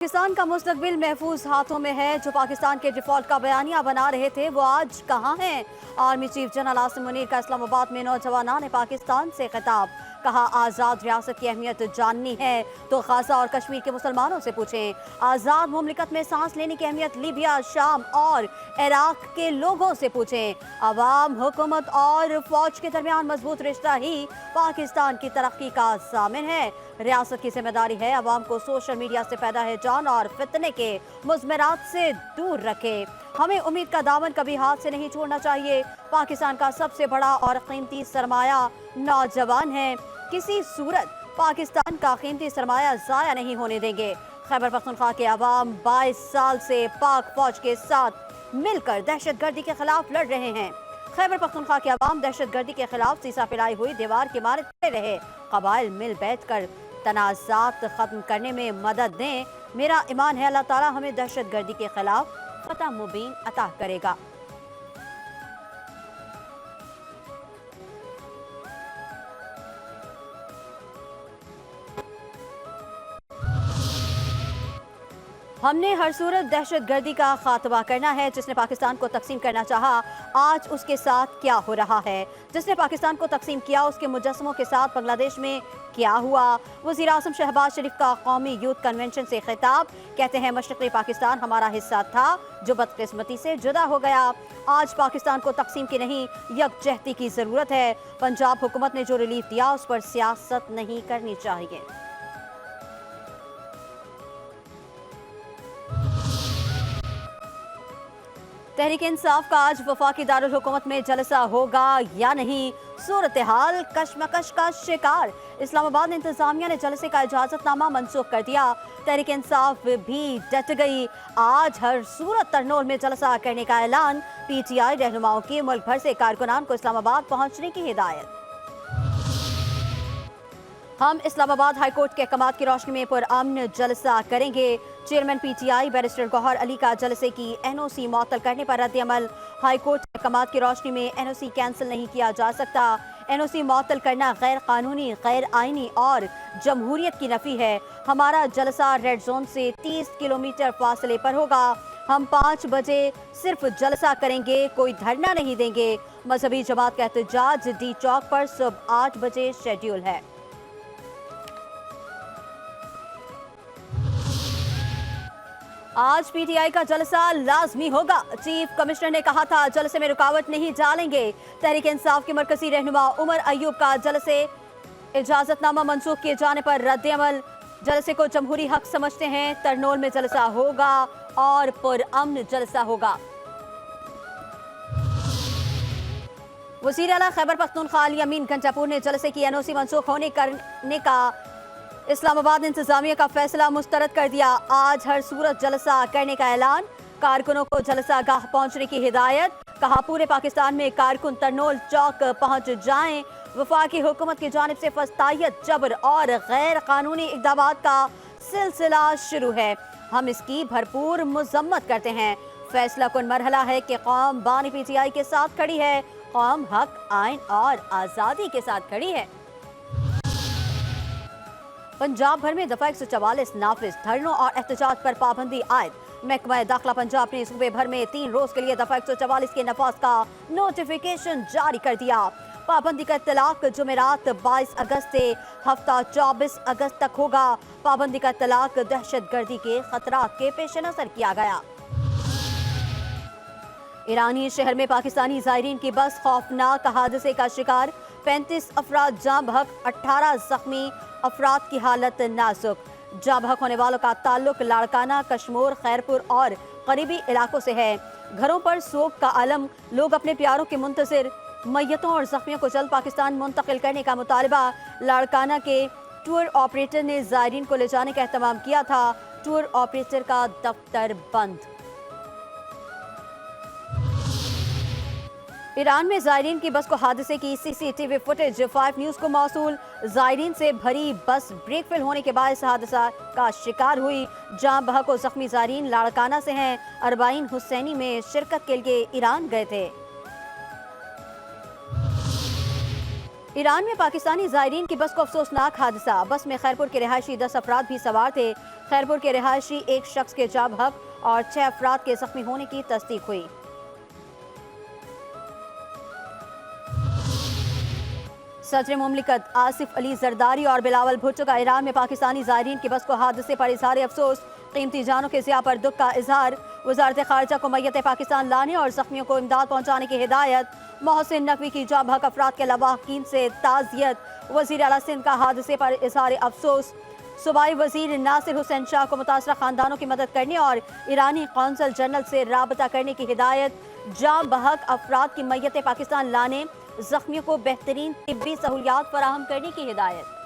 पाकिस्तान का मुस्तकबिल महफूज हाथों में है। जो पाकिस्तान के डिफॉल्ट का बयानिया बना रहे थे वो आज कहाँ हैं? Army chief general Asim Munir का इस्लामाबाद में नौजवानान पाकिस्तान से खिताब। कहा, आज़ाद रियासत की अहमियत जाननी है तो गाज़ा और कश्मीर के मुसलमानों से पूछें। आज़ाद मुमलिकत में सांस लेने की अहमियत लीबिया, शाम और इराक के लोगों से पूछें। अवाम, हुकूमत और फौज के दरमियान मजबूत रिश्ता ही पाकिस्तान की तरक्की का ज़ामिन है। रियासत की जिम्मेदारी है अवाम को सोशल मीडिया से पैदा है जान और फितने के मुज़मरात से दूर रखे। हमें उम्मीद का दामन कभी हाथ से नहीं छोड़ना चाहिए। पाकिस्तान का सबसे बड़ा और कीमती सरमाया नौजवान है। किसी सूरत पाकिस्तान का कीमती सरमाया ज़ाया नहीं होने देंगे। खैबर पख्तूनख्वा के अवाम 22 साल से पाक फौज के साथ मिलकर दहशतगर्दी के खिलाफ लड़ रहे हैं। खैबर पख्तूनख्वा के अवाम दहशतगर्दी के खिलाफ सीसा पिलाई हुई दीवार के मारे खड़े रहे। कबाइल मिल बैठ कर तनाज़ात ख़त्म करने में मदद दें। मेरा ईमान है अल्लाह ताला हमें दहशतगर्दी के खिलाफ फतह मुबीन अता करेगा। हमने हर सूरत दहशतगर्दी का खात्मा करना है। जिसने पाकिस्तान को तकसीम करना चाहा, आज उसके साथ क्या हो रहा है? जिसने पाकिस्तान को तकसीम किया, उसके मुजस्समों के साथ बांग्लादेश में क्या हुआ? वज़ीर आज़म शहबाज शरीफ का कौमी यूथ कन्वेंशन से खिताब। कहते हैं, मशरक़ी पाकिस्तान हमारा हिस्सा था जो बदकिस्मती से जुदा हो गया। आज पाकिस्तान को तकसीम की नहीं, यकजहती की ज़रूरत है। पंजाब हुकूमत ने जो रिलीफ दिया उस पर सियासत नहीं करनी चाहिए। तहरीक इंसाफ का आज वफाकी दारुल हुकूमत में जलसा होगा या नहीं? सूरत हाल कशमकश का शिकार। इस्लामाबाद इंतजामिया ने जलसे का इजाजतनामा मनसूख कर दिया। तहरीक इंसाफ भी डट गई। आज हर सूरत तरनोल में जलसा करने का ऐलान। PTI रहनुमाओं की मुल्क भर से कारकुनान को इस्लामाबाद पहुंचने की हिदायत। हम इस्लामाबाद हाईकोर्ट के अहकामात की रोशनी में पुरअमन जलसा करेंगे। Chairman PTI barrister Gohar Ali का जलसे की NOC मुअत्तल करने पर रद्द-ए-अमल। हाईकोर्ट के अहकामात की रोशनी में NOC कैंसिल नहीं किया जा सकता। NOC मुअत्तल करना गैर कानूनी, गैर आईनी और जमहूरियत की नफी है। हमारा जलसा रेड जोन से 30 किलोमीटर फासले पर होगा। हम 5 बजे सिर्फ जलसा करेंगे, कोई धरना नहीं देंगे। मजहबी जमात का एहतजाज D चौक पर सुबह 8 बजे शेड्यूल है। आज PTI का जलसा लाजमी होगा। चीफ कमिश्नर ने कहा था जलसे में रुकावट नहीं डालेंगे। तहरीक इंसाफ के मरकजी रहनुमा उमर अयूब का जलसे इजाजतनामा मनसूख किए जाने पर रद्द-ए-अमल। जलसे को जमहूरी हक समझते हैं। तरनोल में जलसा होगा और पुरअमन जलसा होगा। वज़ीर आला खैबर पख्तूनख्वा अली अमीन घंटापुर ने जलसे की NOC मनसूख होने करने का इस्लामाबाद इंतजामिया का फैसला मुस्तरद कर दिया। आज हर सूरत जलसा करने का ऐलान। कारकुनों को जलसा गाह पहुंचने की हिदायत। कहा, पूरे पाकिस्तान में कारकुन तरनोल चौक पहुंच जाएं। वफाकी हुकूमत की जानिब से फस्तायत, जबर और गैर कानूनी इक़दामात का सिलसिला शुरू है। हम इसकी भरपूर मज़म्मत करते हैं। फैसला कुन मरहला है कि कौम बानी PTI के साथ खड़ी है। कौम हक, आइन और आज़ादी के साथ खड़ी है। पंजाब भर में दफा 144 नाफिज। धरनों और एहतजाज पर पाबंदी आयद। महकमा दाखिला पंजाब ने सूबे भर में 3 रोज के लिए दफा 144 के नफाज का नोटिफिकेशन जारी कर दिया। पाबंदी का इत्तलाक जुमेरात 22 अगस्त से हफ्ता 24 अगस्त तक होगा। पाबंदी का इत्तलाक दहशतगर्दी के खतरात के पेश नजर किया गया। ईरानी शहर में पाकिस्तानी ज़ायरीन की बस खौफनाक हादसे का शिकार। 35 अफराद जाँ बहक, 18 जख्मी। अफराद की हालत नाजुक। जाँ बहक होने वालों का ताल्लुक लाड़काना, कश्मोर, खैरपुर और करीबी इलाकों से है। घरों पर सोग का आलम। लोग अपने प्यारों के मुंतज़िर। मैयतों और जख्मियों को जल्द पाकिस्तान मुंतकिल करने का मुतालबा। लाड़काना के टूर ऑपरेटर ने ज़ायरीन को ले जाने का एहतमाम किया था। टूर ऑपरेटर का दफ्तर बंद। ईरान में ज़ायरीन की बस को हादसे की CCTV फुटेज 5 न्यूज़ को मौसूल। ज़ायरीन से भरी बस ब्रेक फेल होने के बाद इस हादसा का शिकार हुई। जाँ बहक और जख्मी ज़ायरीन लाड़काना से हैं। अरबाइन हुसैनी में शिरकत के लिए ईरान गए थे। ईरान में पाकिस्तानी ज़ायरीन की बस को अफसोसनाक हादसा। बस में खैरपुर के रिहायशी 10 अफराद भी सवार थे। خیرپور کے رہائشی ایک شخص کے جاں بحق اور 6 افراد کے زخمی ہونے کی تصدیق ہوئی۔ صدر مملکت آصف علی زرداری اور بلاول بھٹو کا ایران میں پاکستانی زائرین کی بس کو حادثے پر اظہار افسوس، قیمتی جانوں کے ضیاع پر دکھ کا اظہار۔ وزارت خارجہ کو میت پاکستان لانے اور زخمیوں کو امداد پہنچانے کی ہدایت۔ محسن نقوی کی جاں بحق افراد کے لواحقین سے تعزیت۔ وزیر اعلیٰ سندھ کا حادثے پر اظہار افسوس۔ صوبائی وزیر ناصر حسین شاہ کو متاثرہ خاندانوں کی مدد کرنے اور ایرانی قونصل جنرل سے رابطہ کرنے کی ہدایت۔ جاں بحق افراد کی میت پاکستان لانے، زخمیوں کو بہترین طبی سہولیات فراہم کرنے کی ہدایت۔